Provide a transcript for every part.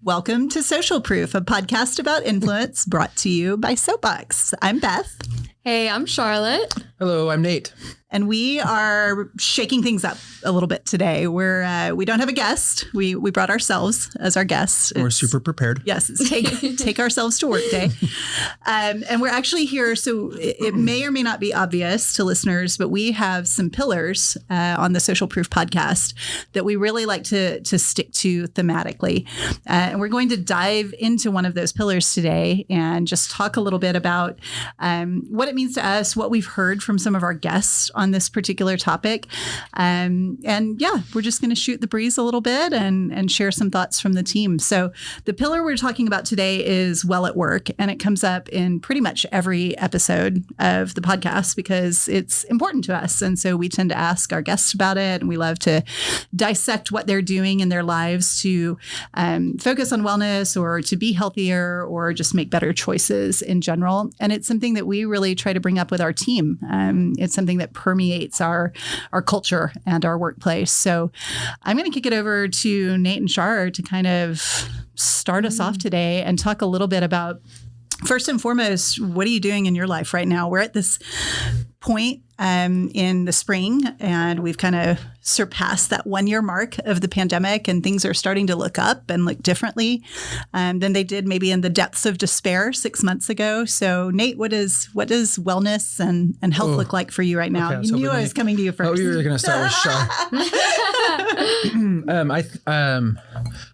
Welcome to Social Proof, a podcast about influence brought to you by Soapbox. I'm Beth. Hey, I'm Charlotte. Hello, I'm Nate. And we are shaking things up a little bit today. We don't have a guest. We brought ourselves as our guests. We're super prepared. Yes, it's take ourselves to work day. And we're actually here, so it may or may not be obvious to listeners, but we have some pillars on the Social Proof podcast that we really like to stick to thematically. And we're going to dive into one of those pillars today and just talk a little bit about what it means to us, what we've heard from some of our guests on this particular topic. And yeah, we're just going to shoot the breeze a little bit and share some thoughts from the team. So the pillar we're talking about today is well at work, and it comes up in pretty much every episode of the podcast because it's important to us. And so we tend to ask our guests about it, and we love to dissect what they're doing in their lives to focus on wellness or to be healthier or just make better choices in general. And it's something that we really try to bring up with our team. It's something that permeates our culture and our workplace. So I'm going to kick it over to Nate and Shar to kind of start us off today and talk a little bit about, first and foremost, what are you doing in your life right now? We're at this point in the spring, and we've kind of surpassed that 1 year mark of the pandemic, and things are starting to look up and look differently than they did maybe in the depths of despair 6 months ago. So Nate, what does wellness and health look like for you right now? Okay, you knew I was coming to you first. Oh, you were going to start with Shar.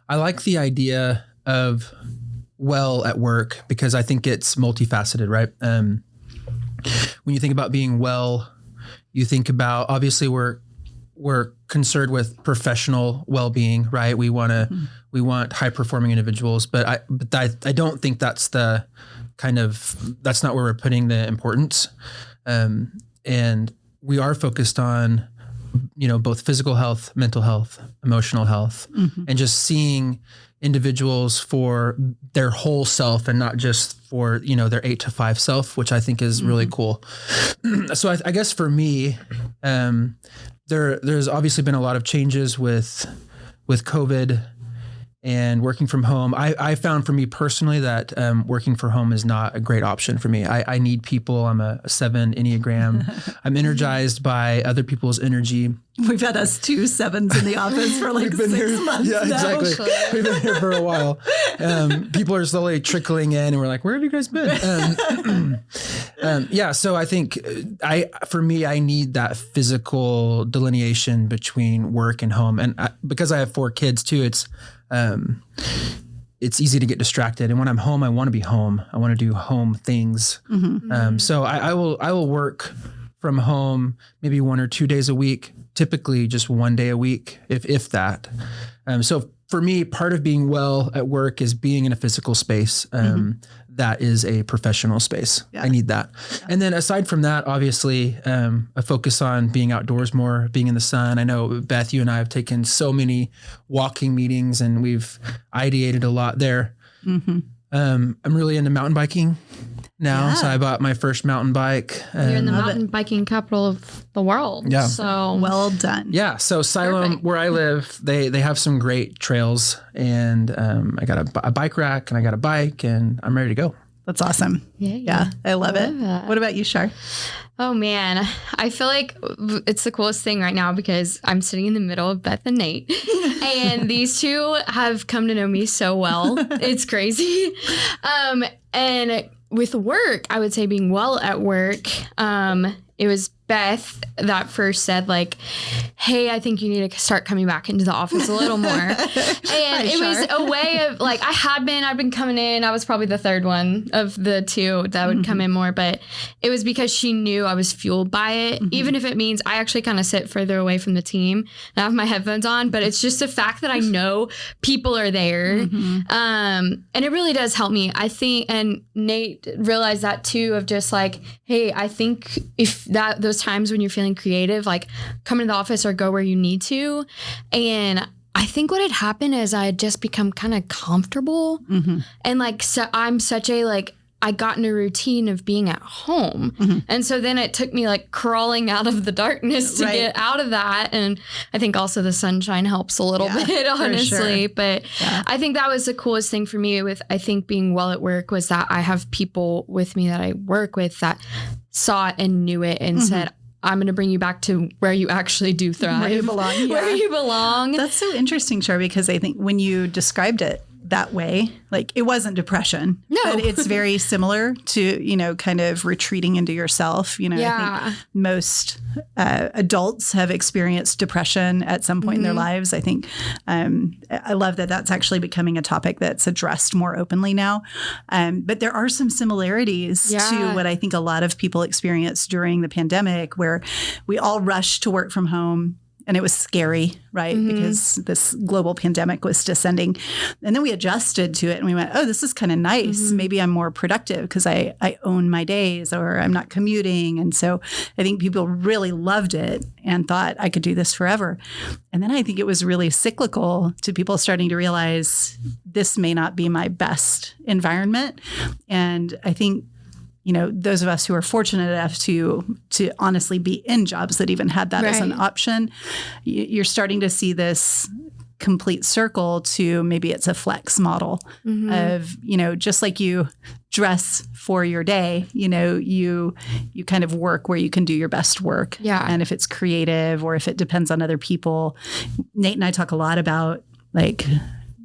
I like the idea of well at work because I think it's multifaceted, right? When you think about being well, you think about, obviously we're concerned with professional well-being, right? We want high performing individuals, but I don't think that's that's not where we're putting the importance. And we are focused on, both physical health, mental health, emotional health, and just seeing individuals for their whole self and not just for, their 8 to 5 self, which I think is really cool. So I guess for me, there's obviously been a lot of changes with COVID and working from home. I found for me personally that working from home is not a great option for me. I need people. I'm a 7 Enneagram. I'm energized by other people's energy. We've had us 2 7s in the office for like 6 months. Yeah, now. exactly. We've been here for a while. People are slowly trickling in, and we're like, where have you guys been? So I think for me, I need that physical delineation between work and home. And because I have 4 kids too, it's easy to get distracted. And when I'm home, I want to be home. I want to do home things. So I will work from home maybe 1 or 2 days a week, typically just 1 day a week, if that. So for me, part of being well at work is being in a physical space that is a professional space. Yeah. I need that. Yeah. And then aside from that, obviously, a focus on being outdoors more, being in the sun. I know, Beth, you and I have taken so many walking meetings, and we've ideated a lot there. I'm really into mountain biking now. Yeah. So I bought my first mountain bike. You're in the mountain biking capital of the world. Yeah. So well done. Yeah. So Siloam, where I live, they have some great trails, and I got a bike rack, and I got a bike, and I'm ready to go. That's awesome. Yeah. I love it. That. What about you, Shar? Oh man, I feel like it's the coolest thing right now because I'm sitting in the middle of Beth and Nate, and these two have come to know me so well. It's crazy. And with work, I would say being well at work, it was Beth that first said like, hey, I think you need to start coming back into the office a little more. And it was a way of like, I'd been coming in. I was probably the third one of the 2 that would come in more, but it was because she knew I was fueled by it. Even if it means I actually kind of sit further away from the team and I have my headphones on, but it's just the fact that I know people are there. And it really does help me. I think, and Nate realized that too, of just like, hey, I think if those times when you're feeling creative, like come into the office or go where you need to. And I think what had happened is I had just become kind of comfortable. And like, so I'm such a like I got in a routine of being at home. And so then it took me like crawling out of the darkness to get out of that. And I think also the sunshine helps a little bit, honestly. Sure. But I think that was the coolest thing for me with, I think, being well at work was that I have people with me that I work with that saw it and knew it and said, I'm going to bring you back to where you actually do thrive. Where you belong. Yeah. Where you belong. That's so interesting, Char, because I think when you described it that way, like it wasn't depression. No. But it's very similar to, you know, kind of retreating into yourself. You know, I think most adults have experienced depression at some point in their lives. I think I love that that's actually becoming a topic that's addressed more openly now. But there are some similarities to what I think a lot of people experienced during the pandemic, where we all rushed to work from home. And it was scary, right? Because this global pandemic was descending. And then we adjusted to it and we went, oh, this is kind of nice. Maybe I'm more productive because I own my days or I'm not commuting. And so I think people really loved it and thought I could do this forever. And then I think it was really cyclical to people starting to realize this may not be my best environment. And I think, you know, those of us who are fortunate enough to honestly be in jobs that even had that as an option, you're starting to see this complete circle to maybe it's a flex model of, you know, just like you dress for your day, you know, you kind of work where you can do your best work. Yeah. And if it's creative or if it depends on other people, Nate and I talk a lot about like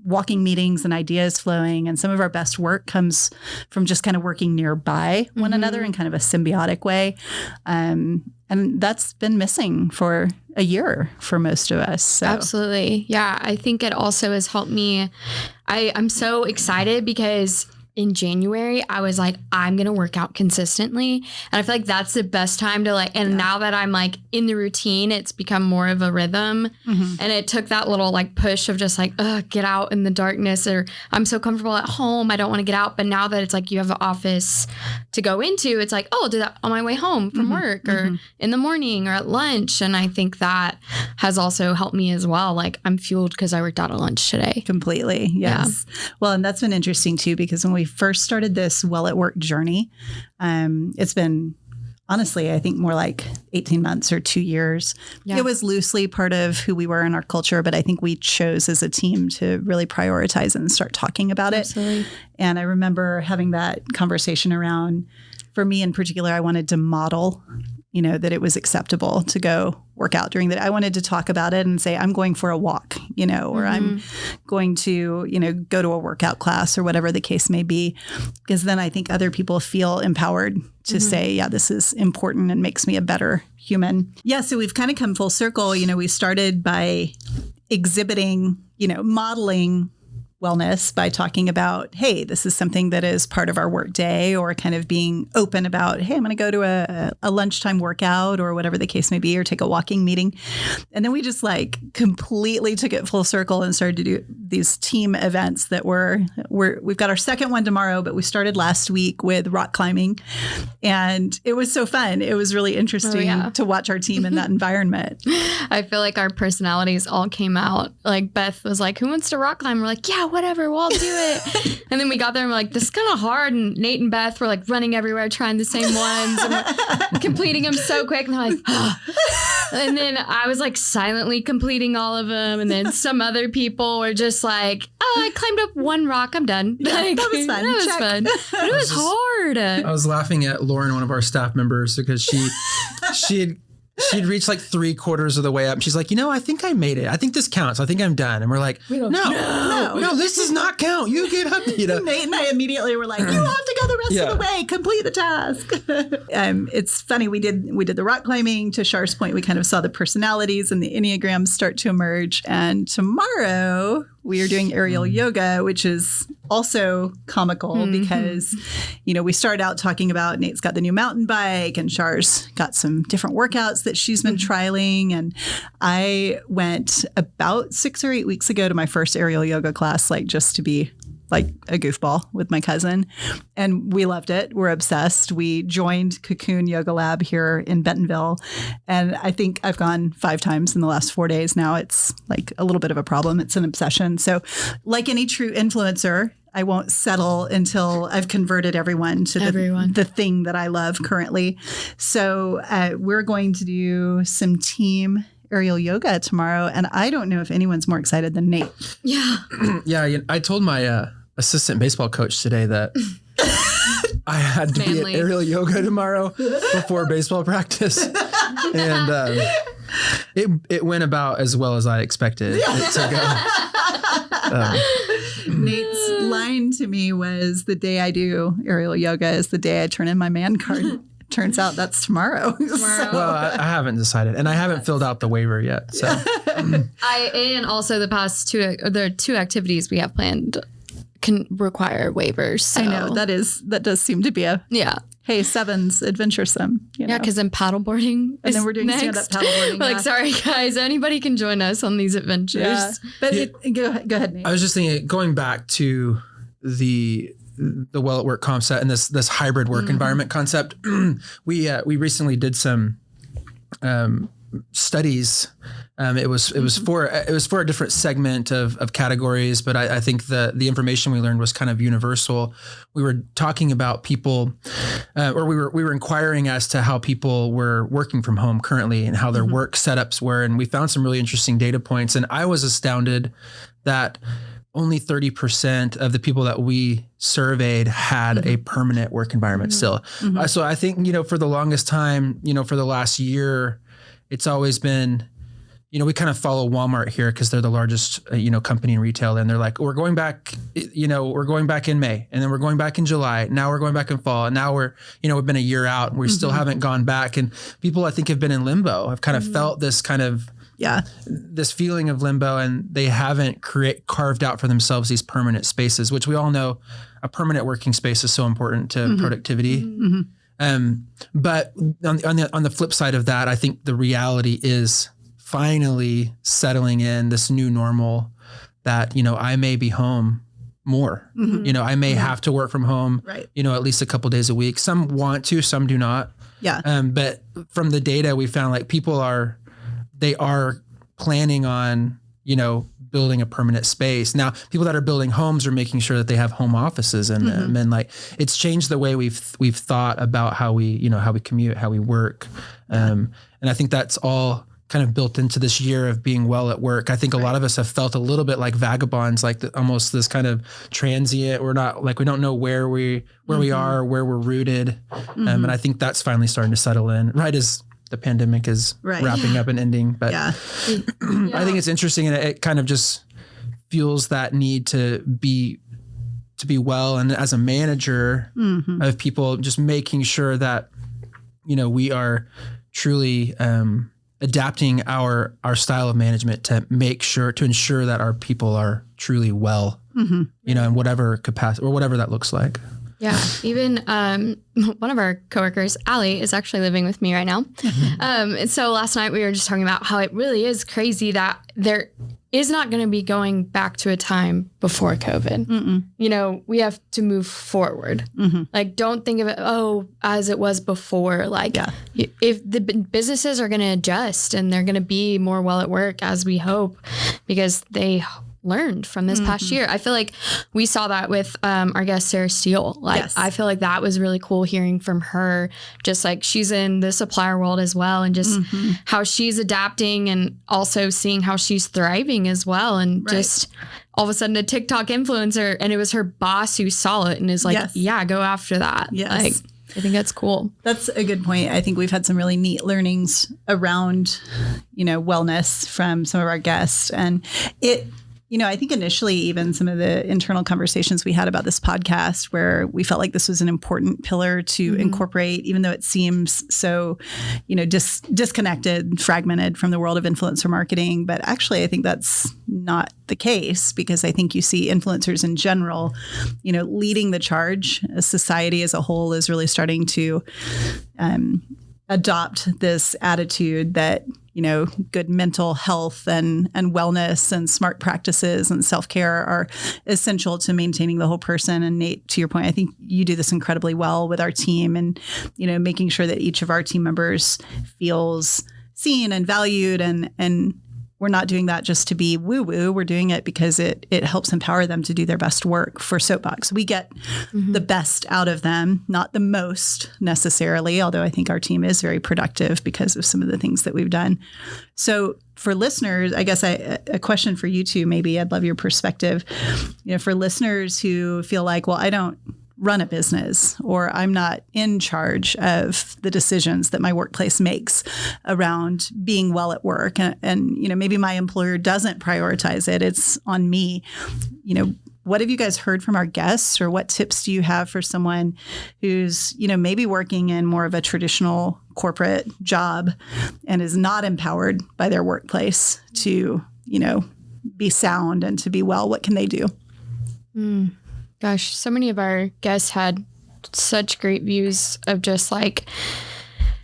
walking meetings and ideas flowing. And some of our best work comes from just kind of working nearby one another in kind of a symbiotic way. And that's been missing for a year for most of us. So. Absolutely. Yeah. I think it also has helped me. I'm so excited because in January, I was like, I'm going to work out consistently. And I feel like that's the best time to like, and now that I'm like in the routine, it's become more of a rhythm. And it took that little like push of just like, get out in the darkness, or I'm so comfortable at home, I don't want to get out. But now that it's like you have an office to go into, it's like, oh, I'll do that on my way home from work or in the morning or at lunch. And I think that has also helped me as well. Like I'm fueled because I worked out at lunch today. Completely. Yes. Yeah. Well, and that's been interesting too, because when we first started this well at work journey, it's been honestly, I think more like 18 months or 2 years. Yeah. It was loosely part of who we were in our culture, but I think we chose as a team to really prioritize and start talking about it. And I remember having that conversation around, for me in particular, I wanted to model, you know, that it was acceptable to go work out during the day. I wanted to talk about it and say, I'm going for a walk, you know, or I'm going to, you know, go to a workout class or whatever the case may be. Because then I think other people feel empowered to say, yeah, this is important and makes me a better human. Yeah. So we've kind of come full circle. You know, we started by exhibiting, you know, modeling wellness by talking about, hey, this is something that is part of our work day, or kind of being open about, hey, I'm going to go to a lunchtime workout or whatever the case may be, or take a walking meeting. And then we just like completely took it full circle and started to do these team events that we've got our second one tomorrow, but we started last week with rock climbing. And it was so fun. It was really interesting to watch our team in that environment. I feel like our personalities all came out. Like Beth was like, who wants to rock climb? We're like, yeah, whatever, we'll all do it. And then we got there and we're like, this is kind of hard. And Nate and Beth were like running everywhere, trying the same ones and completing them so quick. And they're like, and then I was like silently completing all of them. And then some other people were just like, oh, I climbed up one rock, I'm done. Yeah, like, that was fun. That was fun. But it was hard. I was laughing at Lauren, one of our staff members, because she'd reached like 3/4 of the way up. She's like, you know, I think I made it. I think this counts. I think I'm done. And we're like, no, this does not count. You get up. You know? Nate and I immediately were like, you have to go the rest of the way. Complete the task. It's funny. We did the rock climbing. To Shar's point, we kind of saw the personalities and the Enneagrams start to emerge. And tomorrow we are doing aerial yoga, which is also comical because, you know, we started out talking about Nate's got the new mountain bike and Shar's got some different workouts that she's been trialing. And I went about 6 or 8 weeks ago to my first aerial yoga class, like just to be like a goofball with my cousin. And we loved it. We're obsessed. We joined Cocoon Yoga Lab here in Bentonville. And I think I've gone 5 times in the last 4 days now. It's like a little bit of a problem. It's an obsession. So like any true influencer, I won't settle until I've converted everyone to the thing that I love currently. So we're going to do some team aerial yoga tomorrow. And I don't know if anyone's more excited than Nate. Yeah. Yeah. I told my assistant baseball coach today that I had to be at aerial yoga tomorrow before baseball practice. And it went about as well as I expected it to go. Nate's line to me was, the day I do aerial yoga is the day I turn in my man card. Turns out that's tomorrow. Well, I haven't decided, and I haven't filled out the waiver yet. So and also the two activities we have planned can require waivers. So. I know that does seem to be a hey, sevens adventuresome. Yeah, because then paddleboarding, and then we're doing stand-up paddleboarding. Like, sorry guys, anybody can join us on these adventures. Yeah. But go ahead, Nate. I was just thinking, going back to the well at work concept and this hybrid work environment concept. We recently did some studies. It was for a different segment of categories, but I think the information we learned was kind of universal. We were talking about people, or we were inquiring as to how people were working from home currently and how their work setups were, and we found some really interesting data points. And I was astounded that only 30% of the people that we surveyed had a permanent work environment still. So I think, for the longest time, for the last year, it's always been, we kind of follow Walmart here because they're the largest, company in retail. And they're like, we're going back, we're going back in May, and then we're going back in July. Now we're going back in fall. And now we're, we've been a year out and we still haven't gone back. And people, I think, have been in limbo. I've kind of felt this kind of, this feeling of limbo, and they haven't carved out for themselves these permanent spaces, which we all know a permanent working space is so important to productivity. But on the flip side of that, I think the reality is finally settling in this new normal that, I may be home more, I may have to work from home, at least a couple days a week. Some want to, some do not. But from the data, we found like people are planning on, building a permanent space. Now, people that are building homes are making sure that they have home offices in them. And like, it's changed the way we've thought about how we commute, how we work. And I think that's all kind of built into this year of being well at work. I think a lot of us have felt a little bit like vagabonds, like almost this kind of transient. We're not like, we don't know where we are, where we're rooted. And I think that's finally starting to settle in, right as the pandemic is wrapping up and ending. But I think it's interesting, and it kind of just fuels that need to be well. And as a manager of people, just making sure that, we are truly adapting our style of management to ensure that our people are truly well, in whatever capacity or whatever that looks like. Yeah. Even one of our coworkers, Allie, is actually living with me right now. And so last night we were just talking about how it really is crazy that there is not going to be going back to a time before COVID. We have to move forward. Like, don't think of it, as it was before. Like, if the businesses are going to adjust and they're going to be more well at work, as we hope, because they learned from this past year. I feel like we saw that with our guest Sarah Steele. I feel like that was really cool hearing from her, just like she's in the supplier world as well, and just how she's adapting, and also seeing how she's thriving as well. And just all of a sudden a TikTok influencer, and it was her boss who saw it and is like, go after that. Like, I think that's cool. That's a good point. I think we've had some really neat learnings around, wellness from some of our guests, and I think initially even some of the internal conversations we had about this podcast, where we felt like this was an important pillar to incorporate, even though it seems so, disconnected, fragmented from the world of influencer marketing. But actually, I think that's not the case, because I think you see influencers in general, leading the charge. Society as a whole is really starting to adopt this attitude that, good mental health and wellness and smart practices and self-care are essential to maintaining the whole person. And Nate, to your point, I think you do this incredibly well with our team, and, making sure that each of our team members feels seen and valued and we're not doing that just to be woo-woo. We're doing it because it helps empower them to do their best work for Soapbox. We get the best out of them, not the most necessarily, although I think our team is very productive because of some of the things that we've done. So for listeners, I guess a question for you two, maybe I'd love your perspective. For listeners who feel like, well, I don't run a business, or I'm not in charge of the decisions that my workplace makes around being well at work. And maybe my employer doesn't prioritize it. It's on me. What have you guys heard from our guests, or what tips do you have for someone who's, maybe working in more of a traditional corporate job and is not empowered by their workplace to, be sound and to be well? What can they do? Gosh, so many of our guests had such great views of just like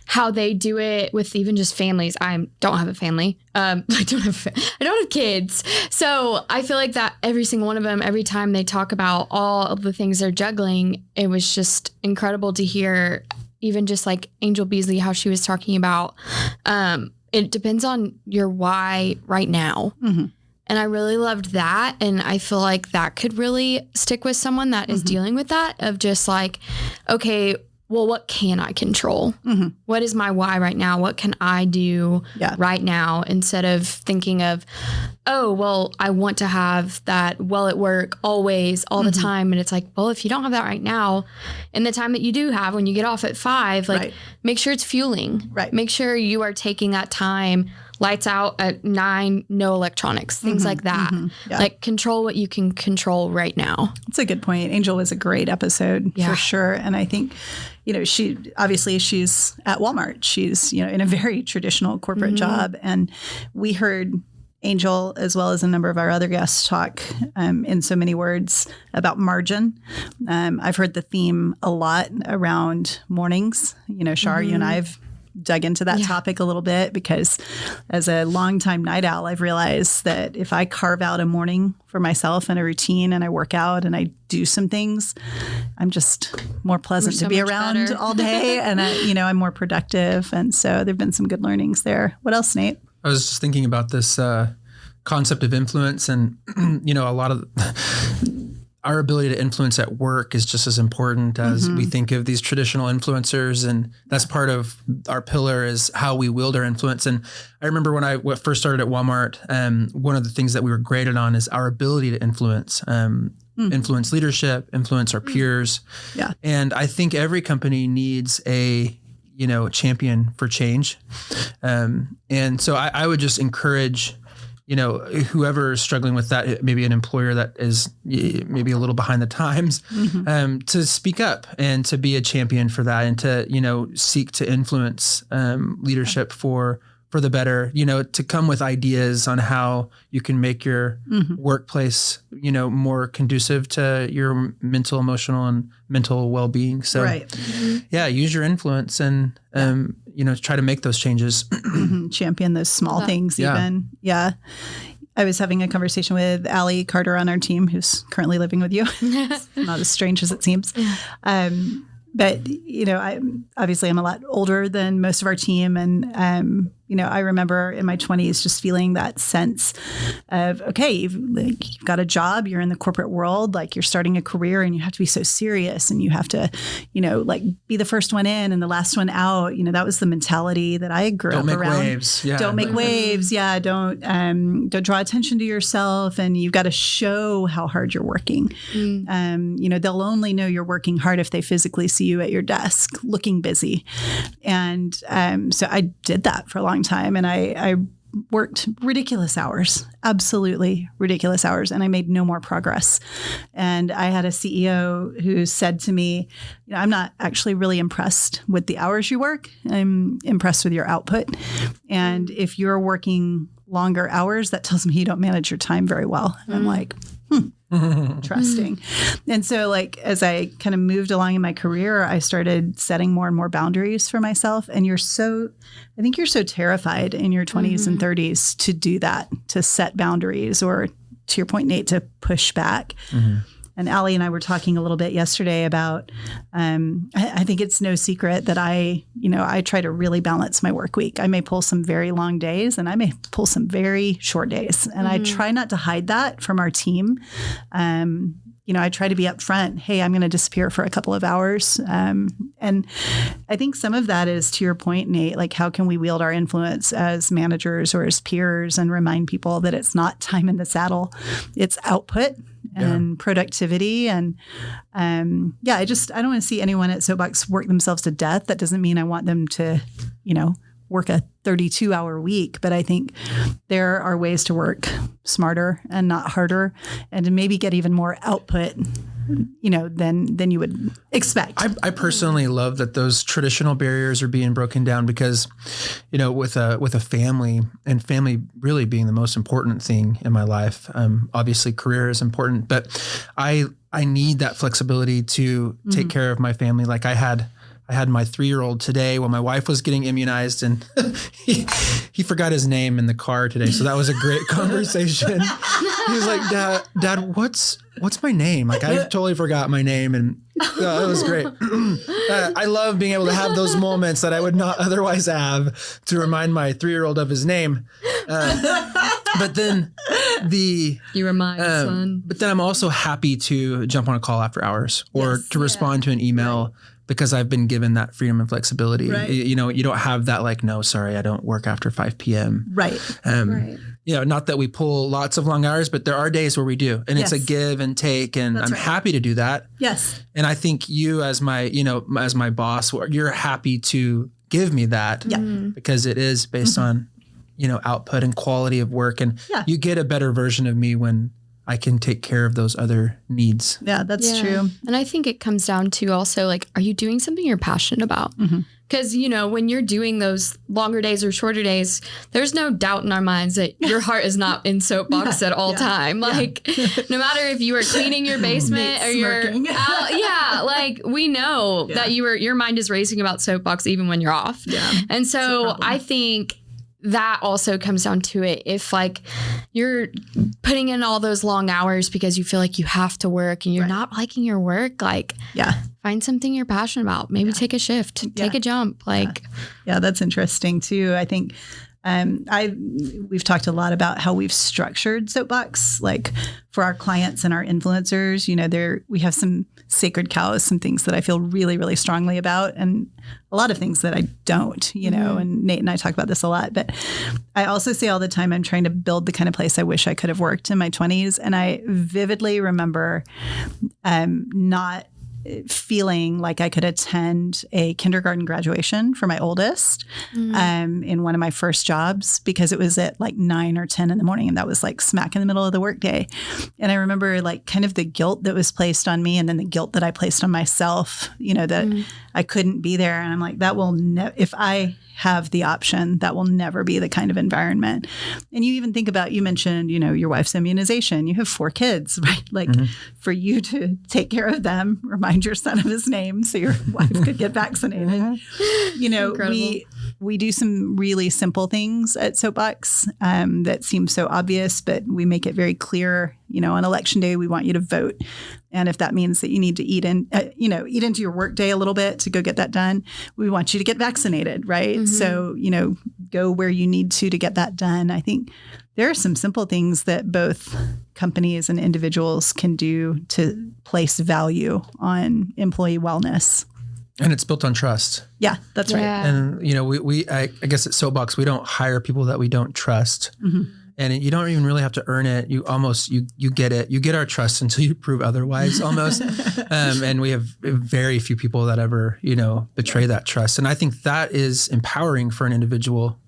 how they do it with even just families. I don't have a family. I don't have kids. So I feel like that every single one of them, every time they talk about all of the things they're juggling, it was just incredible to hear. Even just like Angel Beasley, how she was talking about, it depends on your why right now. And I really loved that. And I feel like that could really stick with someone that is dealing with that, of just like, okay, well, what can I control? What is my why right now? What can I do right now? Instead of thinking of, oh, well, I want to have that well at work always, all the time. And it's like, well, if you don't have that right now, in the time that you do have when you get off at 5, like make sure it's fueling. Make sure you are taking that time. Lights out at 9, no electronics, things like that. Like control what you can control right now. That's a good point. Angel was a great episode for sure. And I think, she's at Walmart. She's, in a very traditional corporate job. And we heard Angel, as well as a number of our other guests, talk in so many words about margin. I've heard the theme a lot around mornings. Shar, you and I have dug into that topic a little bit, because as a longtime night owl, I've realized that if I carve out a morning for myself and a routine, and I work out and I do some things, I'm just more pleasant to be around all day, and I'm more productive. And so there've been some good learnings there. What else, Nate? I was just thinking about this concept of influence, and a lot of our ability to influence at work is just as important as we think of these traditional influencers. And that's part of our pillar, is how we wield our influence. And I remember when I first started at Walmart, one of the things that we were graded on is our ability to influence, influence leadership, influence our peers. And I think every company needs a champion for change. And so I would just encourage whoever is struggling with that, maybe an employer that is maybe a little behind the times, to speak up and to be a champion for that, and to, seek to influence leadership for the better, to come with ideas on how you can make your workplace, more conducive to your mental, emotional, and mental well-being. So use your influence and, try to make those changes. Champion those small things even. I was having a conversation with Allie Carter on our team, who's currently living with you. It's not as strange as it seems. But, I'm a lot older than most of our team. And, I remember in my 20s just feeling that sense of, okay, you've got a job, you're in the corporate world, like you're starting a career, and you have to be so serious, and you have to, be the first one in and the last one out. That was the mentality that I grew up around. Don't make waves. Yeah. Don't make waves. Yeah. Don't draw attention to yourself, and you've got to show how hard you're working. They'll only know you're working hard if they physically see you at your desk looking busy. And so I did that for a long time, and I worked ridiculous hours, absolutely ridiculous hours, and I made no more progress. And I had a CEO who said to me, I'm not actually really impressed with the hours you work. I'm impressed with your output. And if you're working longer hours, that tells me you don't manage your time very well. And I'm like, Interesting. And so as I kind of moved along in my career, I started setting more and more boundaries for myself. And I think you're so terrified in your 20s and 30s to do that, to set boundaries, or to your point, Nate, to push back. And Allie and I were talking a little bit yesterday about, I think it's no secret that I try to really balance my work week. I may pull some very long days and I may pull some very short days. And I try not to hide that from our team. I try to be upfront. Hey, I'm going to disappear for a couple of hours. And I think some of that is to your point, Nate, like how can we wield our influence as managers or as peers and remind people that it's not time in the saddle, it's output and productivity. And I don't want to see anyone at Soapbox work themselves to death. That doesn't mean I want them to, work a 32-hour week, but I think there are ways to work smarter and not harder and to maybe get even more output, than you would expect. I personally love that those traditional barriers are being broken down because, with a family and family really being the most important thing in my life, obviously career is important, but I need that flexibility to take care of my family. Like I had my 3-year-old today when my wife was getting immunized and he forgot his name in the car today. So that was a great conversation. He was like, Dad, what's my name? Like I totally forgot my name. And that was great. I love being able to have those moments that I would not otherwise have to remind my 3-year-old of his name. But then you were my son. But then I'm also happy to jump on a call after hours or to respond to an email because I've been given that freedom and flexibility. Right. You don't have that like, no, sorry, I don't work after 5 p.m. Right. Not that we pull lots of long hours, but there are days where we do, and it's a give and take, and I'm happy to do that. Yes. And I think you as my boss, you're happy to give me that because it is based on, output and quality of work. And you get a better version of me when I can take care of those other needs. Yeah, that's true. And I think it comes down to also like, are you doing something you're passionate about? Because, when you're doing those longer days or shorter days, there's no doubt in our minds that your heart is not in Soapbox at all time. Like, no matter if you are cleaning your basement or you're out, like we know that your mind is racing about Soapbox even when you're off. Yeah. And so I think that also comes down to it. If like you're putting in all those long hours because you feel like you have to work and you're not liking your work, like find something you're passionate about. Maybe take a shift, take a jump. Like, that's interesting too. I think we've talked a lot about how we've structured Soapbox, like for our clients and our influencers. We have some sacred cows, some things that I feel really, really strongly about, and a lot of things that I don't. And Nate and I talk about this a lot. But I also say all the time, I'm trying to build the kind of place I wish I could have worked in my 20s, and I vividly remember not feeling like I could attend a kindergarten graduation for my oldest in one of my first jobs because it was at like 9 or 10 in the morning, and that was like smack in the middle of the workday. And I remember like kind of the guilt that was placed on me and then the guilt that I placed on myself, that I couldn't be there. And I'm like, that will if I have the option, that will never be the kind of environment. And you even think about, you mentioned, your wife's immunization. You have 4 kids, right? Like for you to take care of them, remind your son of his name so your wife could get vaccinated. We do some really simple things at Soapbox that seem so obvious, but we make it very clear. On election day, we want you to vote. And if that means that you need to eat into your work day a little bit to go get that done, we want you to get vaccinated, right? So, go where you need to get that done. I think there are some simple things that both companies and individuals can do to place value on employee wellness. And it's built on trust. Yeah, that's right. And, I guess at Soapbox, we don't hire people that we don't trust. And you don't even really have to earn it. You almost, you get it. You get our trust until you prove otherwise almost. And we have very few people that ever, betray that trust. And I think that is empowering for an individual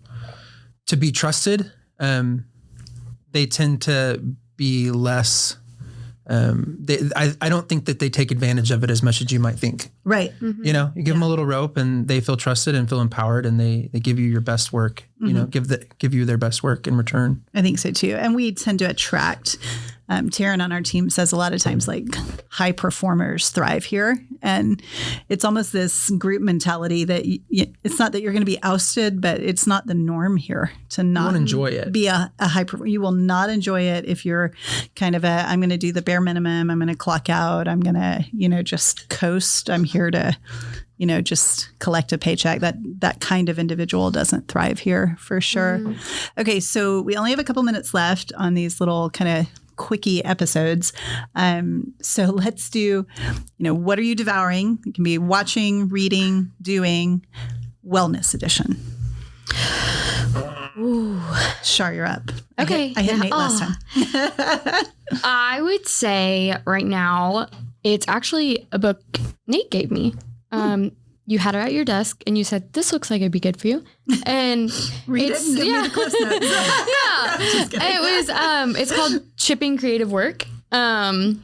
to be trusted. They tend to be less, I don't think that they take advantage of it as much as you might think. Right. You give them a little rope and they feel trusted and feel empowered, and they give you your best work, give you their best work in return. I think so too. And we tend to attract Taryn on our team says a lot of times like high performers thrive here. And it's almost this group mentality that it's not that you're going to be ousted, but it's not the norm here to not enjoy it. Be a high performer. You will not enjoy it if you're kind of I'm going to do the bare minimum. I'm going to clock out. I'm going to, just coast. I'm here to, just collect a paycheck. That kind of individual doesn't thrive here for sure. Okay. So we only have a couple minutes left on these little kind of quickie episodes. So let's do, what are you devouring? It can be watching, reading, doing, wellness edition. Ooh. Shar, you're up. Okay. I hit Nate last time. I would say right now, it's actually a book Nate gave me. You had it at your desk and you said, this looks like it'd be good for you. And Read it and give me the Cliff Notes. It's called Shipping Creative Work. And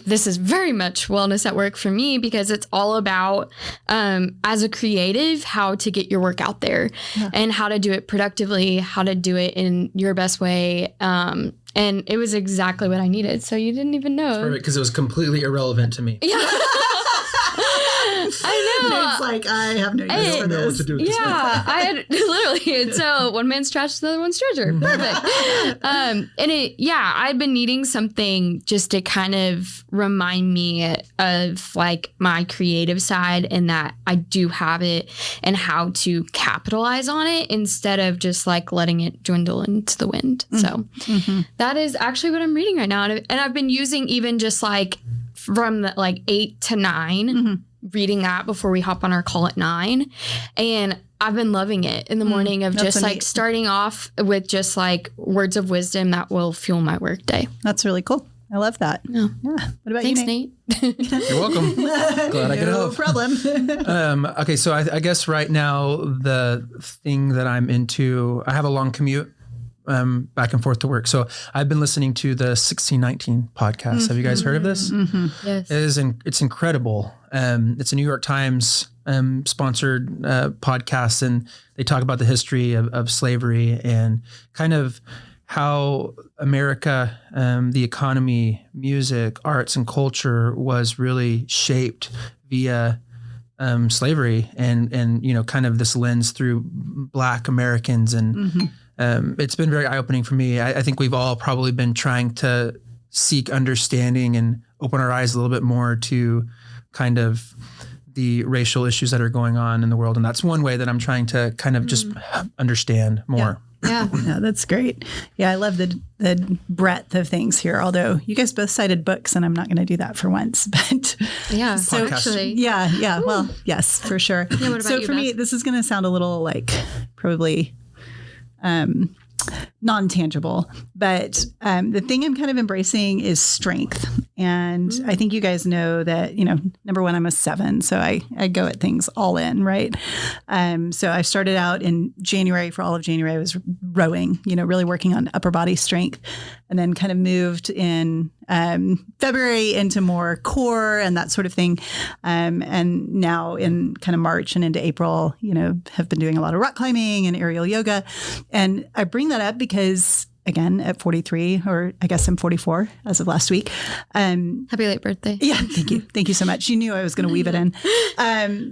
this is very much wellness at work for me because it's all about, as a creative, how to get your work out there and how to do it productively, how to do it in your best way. And it was exactly what I needed. So you didn't even know. Perfect, because it was completely irrelevant to me. Yeah. I know. It's like, I have no use for this. What to do with this Yeah, I had literally. And so one man's trash is the other one's treasure. Perfect. I've been needing something just to kind of remind me of like my creative side and that I do have it and how to capitalize on it instead of just like letting it dwindle into the wind. So that is actually what I'm reading right now. And I've been using even just like from the, like 8 to 9, reading that before we hop on our call at 9. And I've been loving it in the morning of just like starting off with just like words of wisdom that will fuel my work day. That's really cool. I love that. Yeah. What about Thanks, you, Nate? You're welcome. Glad I could help. No problem. Okay, so I guess right now the thing that I'm into, I have a long commute back and forth to work. So I've been listening to the 1619 podcast. Have you guys heard of this? Yes. It's incredible. It's a New York Times sponsored podcast, and they talk about the history of slavery and kind of how America, the economy, music, arts, and culture was really shaped via slavery and kind of this lens through Black Americans. And it's been very eye-opening for me. I think we've all probably been trying to seek understanding and open our eyes a little bit more to kind of the racial issues that are going on in the world. And that's one way that I'm trying to kind of just understand more. Yeah. Yeah, that's great. Yeah, I love the breadth of things here. Although you guys both cited books, and I'm not going to do that for once. But Yeah. so Actually. yeah. Well, yes, for sure. Yeah, what about so you, for me, Beth? this is going to sound a little like probably non-tangible, but the thing I'm kind of embracing is strength. And I think you guys know that, number one, I'm a 7, so I go at things all in, right? So I started out in January. For all of January, I was rowing, really working on upper body strength, and then kind of moved in February into more core and that sort of thing. And now in kind of March and into April, have been doing a lot of rock climbing and aerial yoga. And I bring that up because, again, at 43, or I guess I'm 44 as of last week. Happy late birthday. Yeah, thank you. Thank you so much. You knew I was going to weave it in.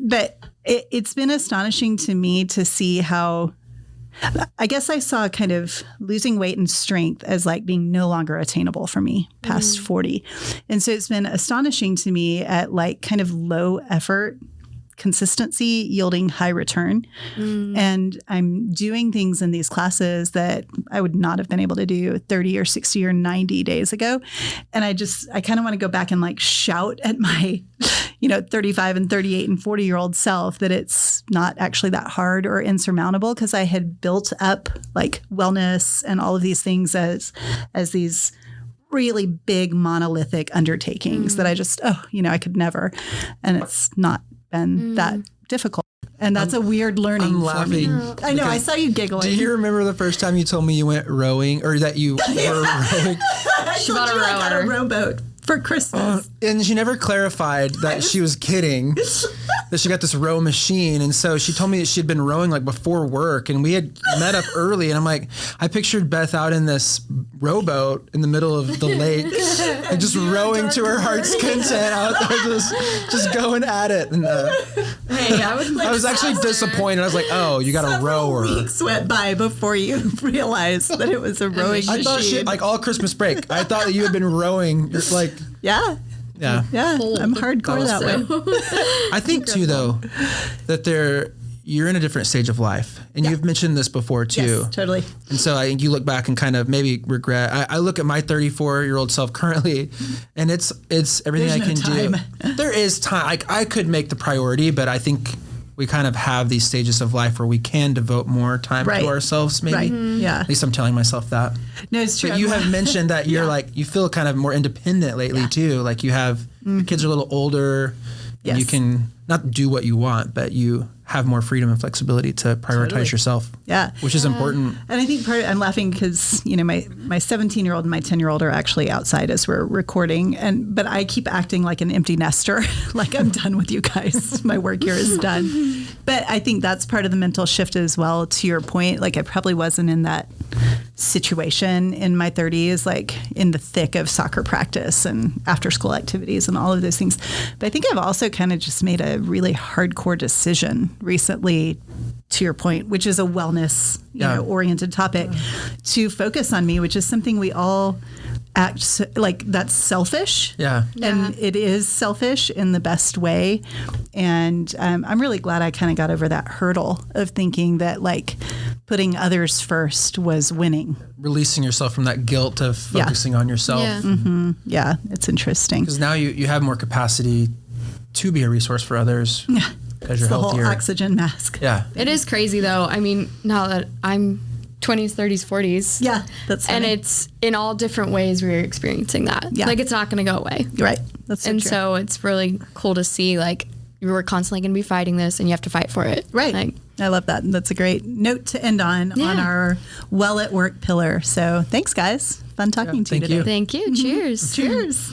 But it's been astonishing to me to see how, I guess I saw kind of losing weight and strength as like being no longer attainable for me past 40. And so it's been astonishing to me at like kind of low effort consistency yielding high return. And I'm doing things in these classes that I would not have been able to do 30 or 60 or 90 days ago. And I kind of want to go back and like shout at my, 35 and 38 and 40-year-old self that it's not actually that hard or insurmountable, because I had built up like wellness and all of these things as these really big monolithic undertakings that I just, I could never. And it's not been that difficult. And that's a weird learning I'm for laughing. me. I know. I saw you giggling. Do you remember the first time you told me you went rowing, or that you were rowing? She bought a I got a rower. rowboat for Christmas. And she never clarified that she was kidding. that she got this row machine. And so she told me that she had been rowing like before work, and we had met up early. And I'm like, I pictured Beth out in this rowboat in the middle of the lake and just rowing to her heart's content out there, just going at it. And Hey, I was actually disappointed. I was like, oh, you got a rower. Weeks went by before you realized that it was a rowing machine. I thought like all Christmas break, I thought that you had been rowing. It's like, yeah. I'm hardcore that way. I think too, though, that you're in a different stage of life, and you've mentioned this before too. Yes, totally. And so I think you look back and kind of maybe regret. I look at my 34-year-old self currently, and it's everything There's I can time. do. There is time. I could make the priority, but I think we kind of have these stages of life where we can devote more time to ourselves. Maybe, right? Yeah. At least I'm telling myself that. No, it's true. But you have mentioned that you're like you feel kind of more independent lately too. Like you have your kids are a little older, and you can not do what you want, but you have more freedom and flexibility to prioritize yourself. Yeah. Which is important. And I think I'm laughing because, my 17-year-old and my 10-year-old are actually outside as we're recording. But I keep acting like an empty nester, like I'm done with you guys. My work here is done. But I think that's part of the mental shift as well, to your point. Like I probably wasn't in that situation in my 30s, like in the thick of soccer practice and after school activities and all of those things. But I think I've also kind of just made a really hardcore decision recently, to your point, which is a wellness, oriented topic, to focus on me, which is something we all act like that's selfish. Yeah. And it is selfish in the best way. And I'm really glad I kind of got over that hurdle of thinking that like putting others first was winning. Releasing yourself from that guilt of focusing on yourself. Yeah. Mm-hmm. Yeah, it's interesting. Because now you have more capacity to be a resource for others. Yeah. Because you're the healthier. whole oxygen mask. Yeah. It is crazy though. I mean, now that I'm 20s, 30s, 40s. Yeah, that's funny. And it's in all different ways we're experiencing that. Yeah. Like it's not going to go away. Right. That's so and true. so it's really cool to see like you're constantly going to be fighting this and you have to fight for it. Right. Like, I love that. And that's a great note to end on our well at work pillar. So thanks guys. Fun talking to you thank today. you. thank you. Cheers. Cheers.